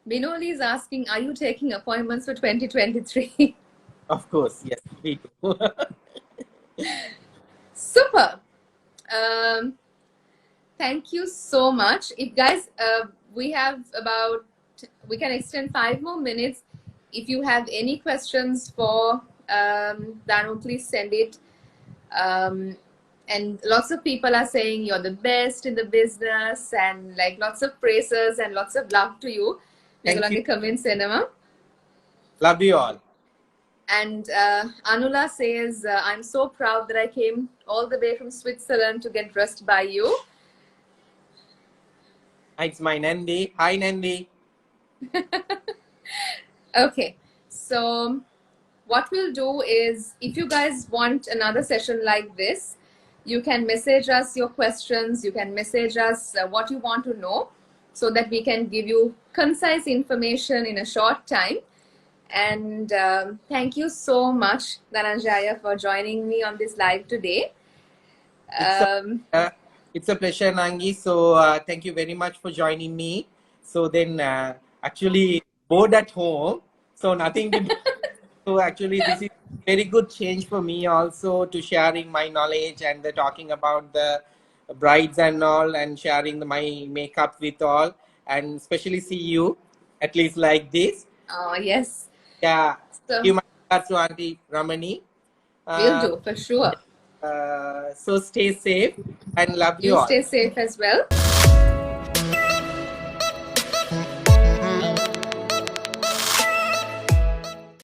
Binoli is asking, are you taking appointments for 2023? Of course, yes, we do. Super. Thank you so much. If guys, we have about, we can extend 5 more minutes. If you have any questions for Danu, please send it. And lots of people are saying you're the best in the business, and like lots of praises and lots of love to you. Thank you. Comment cinema. Love you all. And Anula says, I'm so proud that I came all the way from Switzerland to get dressed by you. It's my Nandi. Hi, Nandi. Okay, so what we'll do is, if you guys want another session like this, you can message us your questions, you can message us what you want to know, so that we can give you concise information in a short time. And thank you so much, Dhananjaya, for joining me on this live today. It's a pleasure, Nangi. So thank you very much for joining me. So then actually bored at home, so nothing to do. So actually this is very good change for me also, to sharing my knowledge and the talking about the brides and all, and sharing my makeup with all, and especially see you at least like this. Oh, yes. Yeah. So, you might to Auntie Ramani. We'll do, for sure. So stay safe and love you all. You stay safe as well.